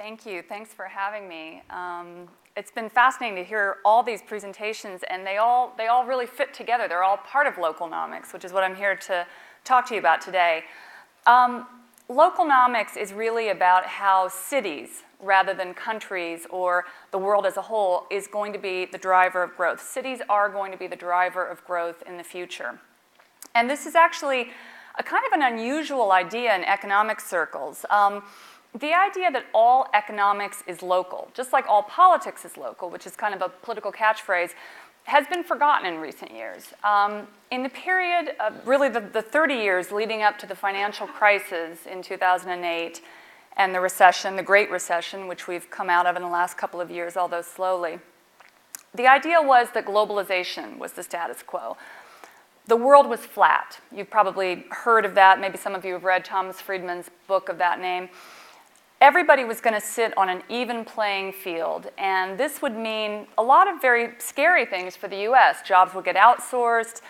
Thank you. Thanks for having me. It's been fascinating to hear all these presentations, and they all really fit together. They're all part of Localnomics, which is what I'm here to talk to you about today. Localnomics is really about how cities, rather than countries or the world as a whole, is going to be the driver of growth. Cities are going to be the driver of growth in the future. And this is actually a kind of an unusual idea in economic circles. The idea that all economics is local, just like all politics is local, which is kind of a political catchphrase, has been forgotten in recent years. In the period of really the 30 years leading up to the financial crisis in 2008 and the recession, the Great Recession, which we've come out of in the last couple of years, although slowly, the idea was that globalization was the status quo. The world was flat. You've probably heard of that. Maybe some of you have read Thomas Friedman's book of that name. Everybody was going to sit on an even playing field, and this would mean a lot of very scary things for the US. Jobs would get outsourced,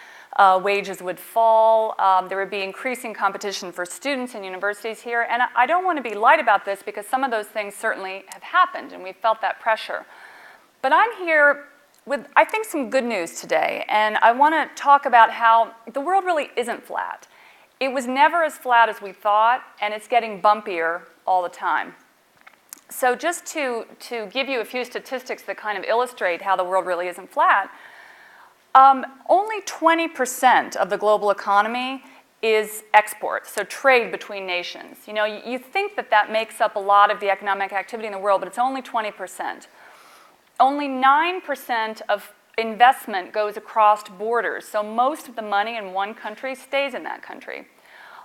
wages would fall, there would be increasing competition for students in universities here, and I don't want to be light about this because some of those things certainly have happened, and we've felt that pressure. But I'm here with, I think, some good news today, and I want to talk about how the world really isn't flat. It was never as flat as we thought, and it's getting bumpier all the time. So just to give you a few statistics that kind of illustrate how the world really isn't flat, only 20% of the global economy is export, so trade between nations. You know, you think that that makes up a lot of the economic activity in the world, but it's only 20%. Only 9% of investment goes across borders, so most of the money in one country stays in that country.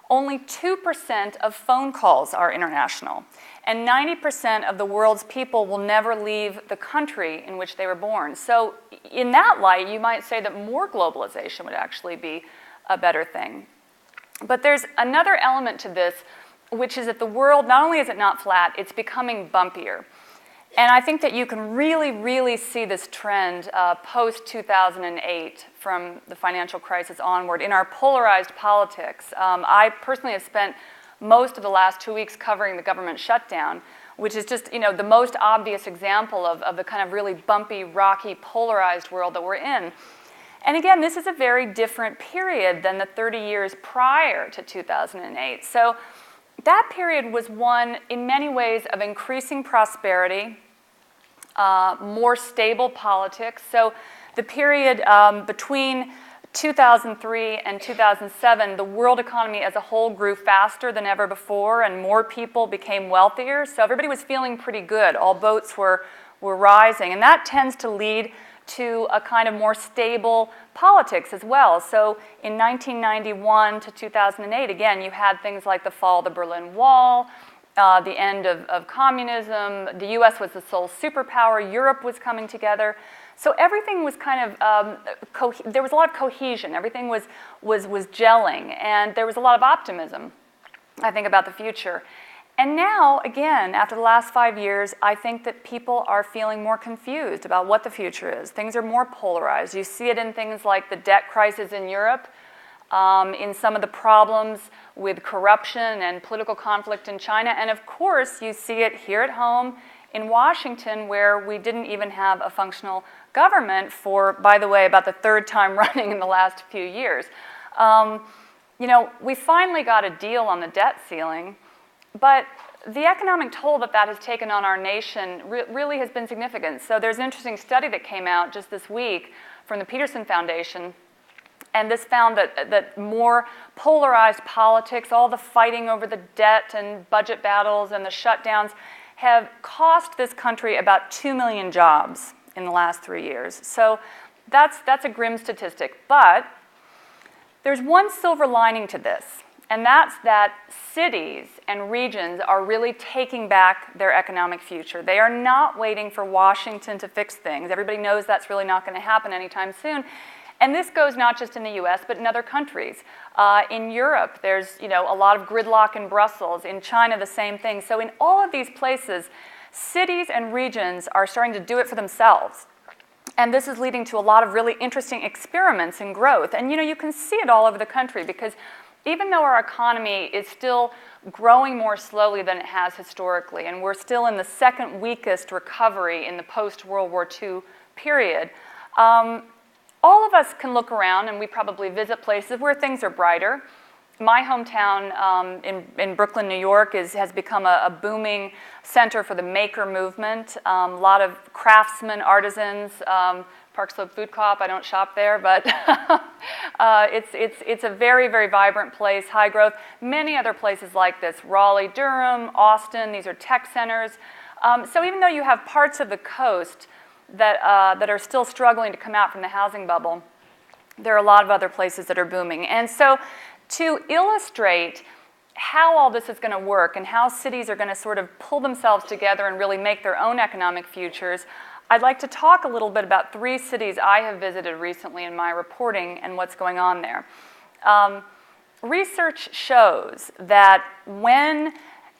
Only 2% of phone calls are international, and 90% of the world's people will never leave the country in which they were born. So in that light, you might say that more globalization would actually be a better thing. But there's another element to this, which is that the world, not only is it not flat, it's becoming bumpier. And I think that you can really, really see this trend post-2008 from the financial crisis onward in our polarized politics. I personally have spent most of the last 2 weeks covering the government shutdown, which is just, you know, the most obvious example of the kind of really bumpy, rocky, polarized world that we're in. And again, this is a very different period than the 30 years prior to 2008. So that period was one, in many ways, of increasing prosperity, more stable politics. So the period between 2003 and 2007, the world economy as a whole grew faster than ever before, and more people became wealthier. So everybody was feeling pretty good. All boats were rising. And that tends to lead to a kind of more stable politics as well. So in 1991 to 2008, again, you had things like the fall of the Berlin Wall, the end of communism. The US was the sole superpower. Europe was coming together. So everything was kind of, there was a lot of cohesion. Everything was gelling, and there was a lot of optimism, I think, about the future. And now, again, after the last 5 years, I think that people are feeling more confused about what the future is. Things are more polarized. You see it in things like the debt crisis in Europe, in some of the problems with corruption and political conflict in China, and of course, you see it here at home in Washington, where we didn't even have a functional government for, by the way, about the third time running in the last few years. You know, we finally got a deal on the debt ceiling, but the economic toll that that has taken on our nation really has been significant. So there's an interesting study that came out just this week from the Peterson Foundation, and this found that more polarized politics, all the fighting over the debt and budget battles and the shutdowns, have cost this country about 2 million jobs in the last 3 years. So that's a grim statistic. But there's one silver lining to this, and that's that cities and regions are really taking back their economic future. They are not waiting for Washington to fix things. Everybody knows that's really not going to happen anytime soon. And this goes not just in the US, but in other countries. In Europe, there's, you know, a lot of gridlock in Brussels. In China, the same thing. So in all of these places, cities and regions are starting to do it for themselves. And this is leading to a lot of really interesting experiments in growth. And, you know, you can see it all over the country because even though our economy is still growing more slowly than it has historically, and we're still in the second weakest recovery in the post-World War II period, all of us can look around, and we probably visit places where things are brighter. My hometown in Brooklyn, New York, has become a booming center for the maker movement. A lot of craftsmen, artisans, Park Slope Food Co-op, I don't shop there, but it's a very, very vibrant place, high growth. Many other places like this, Raleigh, Durham, Austin, these are tech centers. So even though you have parts of the coast that are still struggling to come out from the housing bubble, there are a lot of other places that are booming. And so to illustrate how all this is going to work and how cities are going to sort of pull themselves together and really make their own economic futures, I'd like to talk a little bit about 3 cities I have visited recently in my reporting and what's going on there. Research shows that when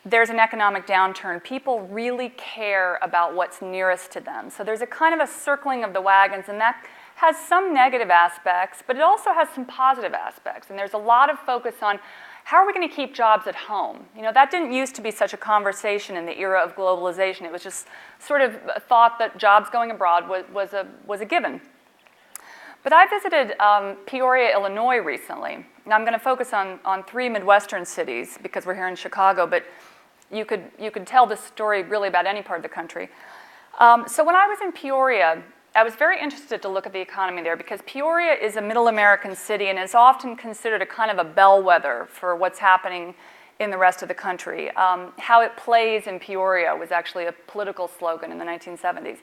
there's an economic downturn, people really care about what's nearest to them. So there's a kind of a circling of the wagons, and that has some negative aspects, but it also has some positive aspects. And there's a lot of focus on how are we going to keep jobs at home? You know, that didn't used to be such a conversation in the era of globalization. It was just sort of thought that jobs going abroad was a given. But I visited Peoria, Illinois recently. Now I'm going to focus on 3 Midwestern cities because we're here in Chicago, but you could tell this story really about any part of the country. So when I was in Peoria, I was very interested to look at the economy there because Peoria is a middle American city and is often considered a kind of a bellwether for what's happening in the rest of the country. How it plays in Peoria was actually a political slogan in the 1970s.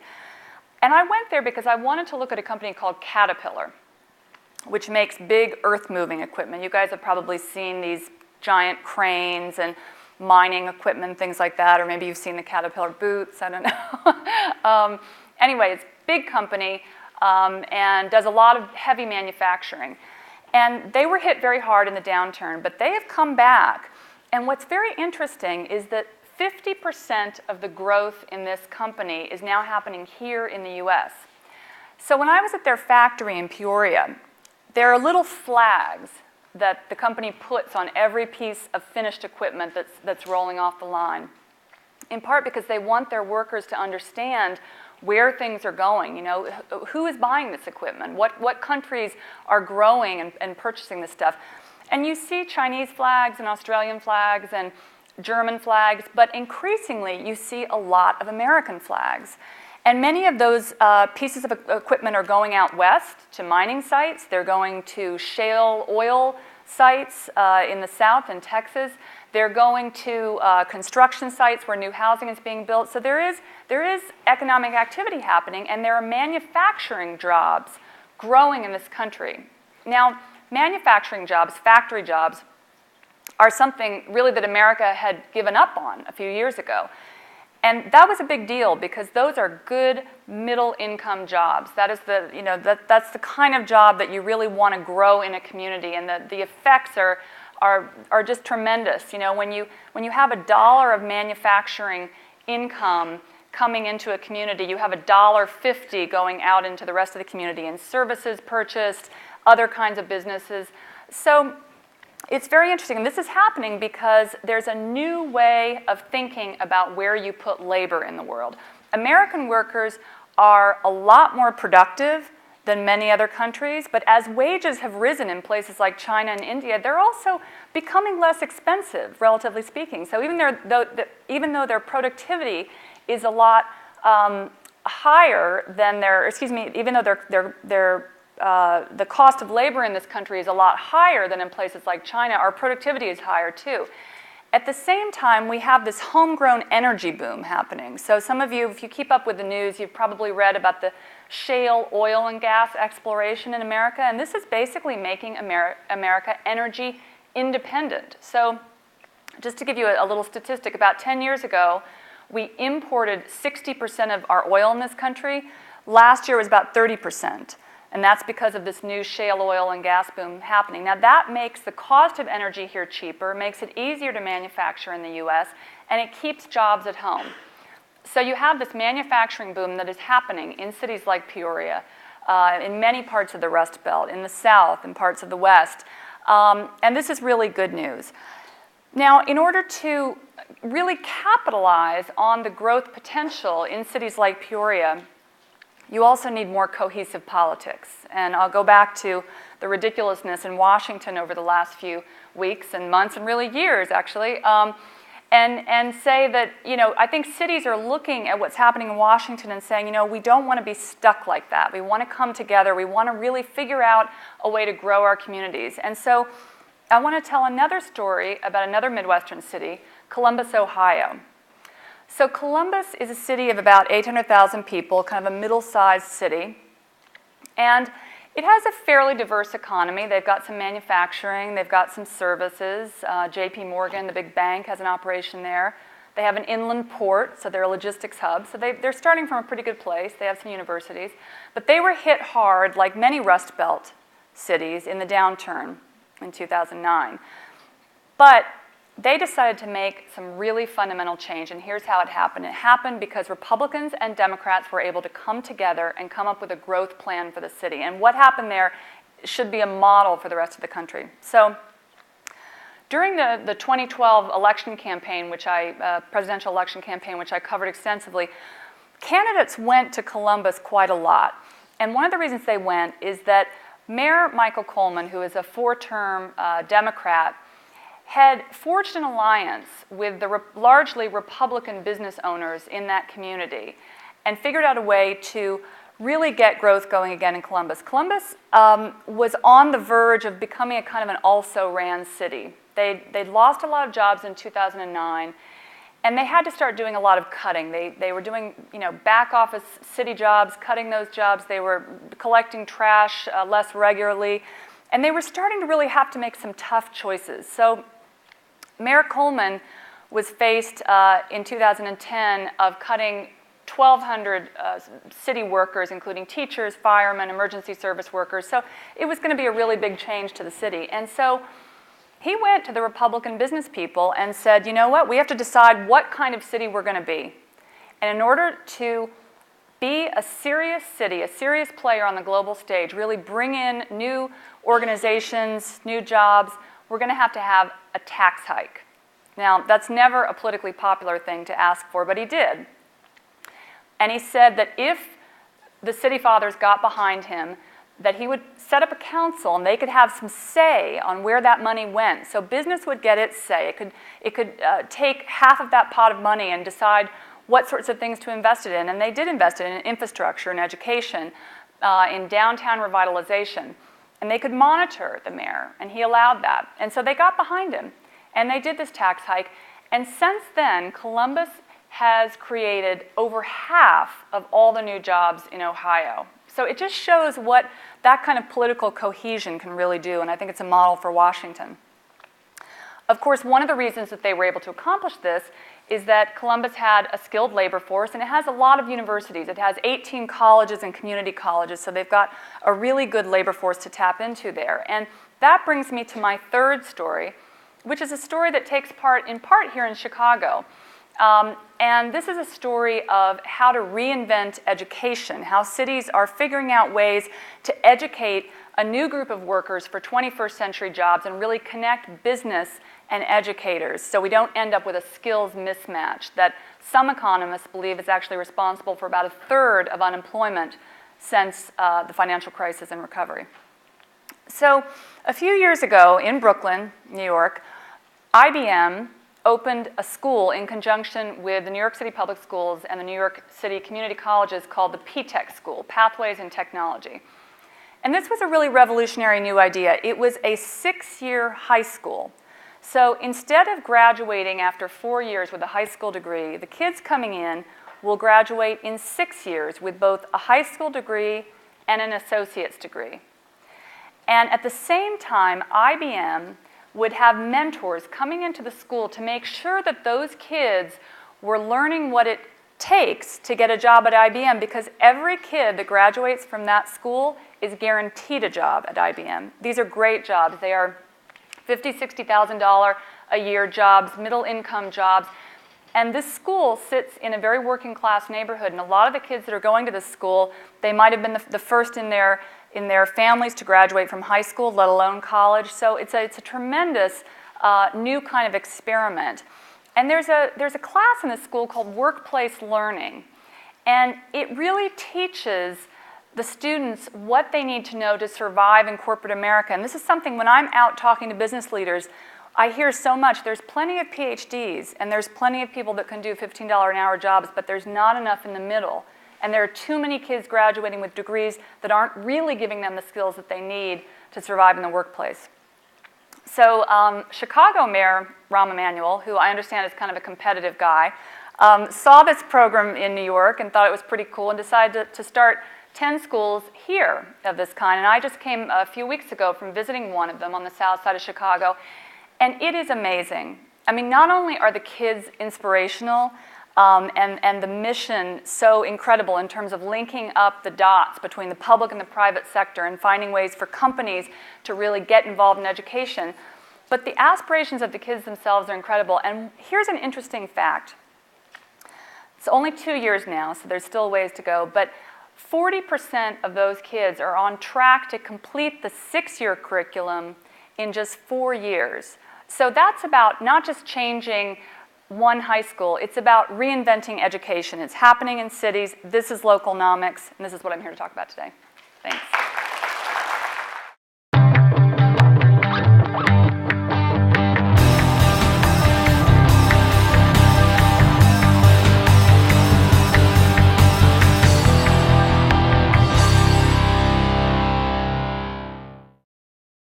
And I went there because I wanted to look at a company called Caterpillar, which makes big earth-moving equipment. You guys have probably seen these giant cranes and mining equipment, things like that, or maybe you've seen the Caterpillar boots, I don't know. Anyway, it's a big company and does a lot of heavy manufacturing. And they were hit very hard in the downturn, but they have come back. And what's very interesting is that 50% of the growth in this company is now happening here in the US. So when I was at their factory in Peoria, there are little flags that the company puts on every piece of finished equipment that's rolling off the line, in part because they want their workers to understand where things are going. You know, who is buying this equipment? What countries are growing and purchasing this stuff? And you see Chinese flags and Australian flags and German flags, but increasingly you see a lot of American flags. And many of those pieces of equipment are going out west to mining sites. They're going to shale oil sites in the south in Texas. They're going to construction sites where new housing is being built. So there is economic activity happening, and there are manufacturing jobs growing in this country. Now, manufacturing jobs, factory jobs, are something really that America had given up on a few years ago. And that was a big deal because those are good middle-income jobs. That is that's the kind of job that you really want to grow in a community, and the effects are just tremendous. You know, when you have $1 of manufacturing income coming into a community, you have $1.50 going out into the rest of the community in services purchased, other kinds of businesses. So it's very interesting, and this is happening because there's a new way of thinking about where you put labor in the world. American workers are a lot more productive than many other countries, but as wages have risen in places like China and India, they're also becoming less expensive, relatively speaking. So even though their productivity is a lot higher than even though the cost of labor in this country is a lot higher than in places like China, our productivity is higher too. At the same time, we have this homegrown energy boom happening. So some of you, if you keep up with the news, you've probably read about the shale oil and gas exploration in America, and this is basically making America energy independent. So just to give you a little statistic, about 10 years ago, we imported 60% of our oil in this country. Last year was about 30%. And that's because of this new shale oil and gas boom happening. Now that makes the cost of energy here cheaper, makes it easier to manufacture in the US, and it keeps jobs at home. So you have this manufacturing boom that is happening in cities like Peoria, in many parts of the Rust Belt, in the South, in parts of the West. And this is really good news. Now, in order to really capitalize on the growth potential in cities like Peoria, you also need more cohesive politics. And I'll go back to the ridiculousness in Washington over the last few weeks and months, and really years, actually, and say that, I think cities are looking at what's happening in Washington and saying, we don't want to be stuck like that. We want to come together. We want to really figure out a way to grow our communities. And so I want to tell another story about another Midwestern city, Columbus, Ohio. So Columbus is a city of about 800,000 people, kind of a middle-sized city. And it has a fairly diverse economy. They've got some manufacturing. They've got some services. J.P. Morgan, the big bank, has an operation there. They have an inland port, so they're a logistics hub. So they're starting from a pretty good place. They have some universities. But they were hit hard, like many Rust Belt cities, in the downturn in 2009. But they decided to make some really fundamental change, and here's how it happened. It happened because Republicans and Democrats were able to come together and come up with a growth plan for the city. And what happened there should be a model for the rest of the country. So during the 2012 election campaign, presidential election campaign, which I covered extensively, candidates went to Columbus quite a lot. And one of the reasons they went is that Mayor Michael Coleman, who is a four-term Democrat, had forged an alliance with the largely Republican business owners in that community and figured out a way to really get growth going again in Columbus. Columbus was on the verge of becoming a kind of an also-ran city. They'd lost a lot of jobs in 2009, and they had to start doing a lot of cutting. They were doing back office city jobs, cutting those jobs. They were collecting trash less regularly, and they were starting to really have to make some tough choices. So Mayor Coleman was faced in 2010 of cutting 1,200 city workers, including teachers, firemen, emergency service workers. So it was going to be a really big change to the city. And so he went to the Republican business people and said, you know what, we have to decide what kind of city we're going to be. And in order to be a serious city, a serious player on the global stage, really bring in new organizations, new jobs, we're going to have a tax hike. Now, that's never a politically popular thing to ask for, but he did. And he said that if the city fathers got behind him, that he would set up a council and they could have some say on where that money went. So business would get its say. It could take half of that pot of money and decide what sorts of things to invest it in. And they did invest it in infrastructure and education, in downtown revitalization. And they could monitor the mayor, and he allowed that. And so they got behind him, and they did this tax hike. And since then, Columbus has created over half of all the new jobs in Ohio. So it just shows what that kind of political cohesion can really do, and I think it's a model for Washington. Of course, one of the reasons that they were able to accomplish this is that Columbus had a skilled labor force, and it has a lot of universities. It has 18 colleges and community colleges, so they've got a really good labor force to tap into there. And that brings me to my third story, which is a story that takes in part here in Chicago. And this is a story of how to reinvent education, how cities are figuring out ways to educate a new group of workers for 21st century jobs and really connect business and educators so we don't end up with a skills mismatch that some economists believe is actually responsible for about a third of unemployment since the financial crisis and recovery. So a few years ago in Brooklyn, New York, IBM opened a school in conjunction with the New York City Public Schools and the New York City Community Colleges called the P-Tech School, Pathways in Technology. And this was a really revolutionary new idea. It was a 6-year high school. So instead of graduating after 4 years with a high school degree, the kids coming in will graduate in 6 years with both a high school degree and an associate's degree. And at the same time, IBM would have mentors coming into the school to make sure that those kids were learning what it takes to get a job at IBM, because every kid that graduates from that school is guaranteed a job at IBM. These are great jobs. They are $50,000, $60,000 a year jobs, middle income jobs. And this school sits in a very working class neighborhood, and a lot of the kids that are going to this school, they might have been the first in their in their families to graduate from high school, let alone college. So it's a tremendous new kind of experiment. And there's a class in the school called Workplace Learning. And it really teaches the students what they need to know to survive in corporate America. And this is something, when I'm out talking to business leaders, I hear so much. There's plenty of PhDs, and there's plenty of people that can do $15 an hour jobs, but there's not enough in the middle. And there are too many kids graduating with degrees that aren't really giving them the skills that they need to survive in the workplace. So Chicago Mayor Rahm Emanuel, who I understand is kind of a competitive guy, saw this program in New York and thought it was pretty cool and decided to start 10 schools here of this kind. And I just came a few weeks ago from visiting one of them on the south side of Chicago, and it is amazing. I mean, not only are the kids inspirational, and the mission so incredible in terms of linking up the dots between the public and the private sector and finding ways for companies to really get involved in education, but the aspirations of the kids themselves are incredible. And here's an interesting fact. It's only 2 years now, so there's still a ways to go, but 40% of those kids are on track to complete the 6-year curriculum in just 4 years. So that's about not just changing one high school, it's about reinventing education. It's happening in cities. This is Localnomics, and this is what I'm here to talk about today.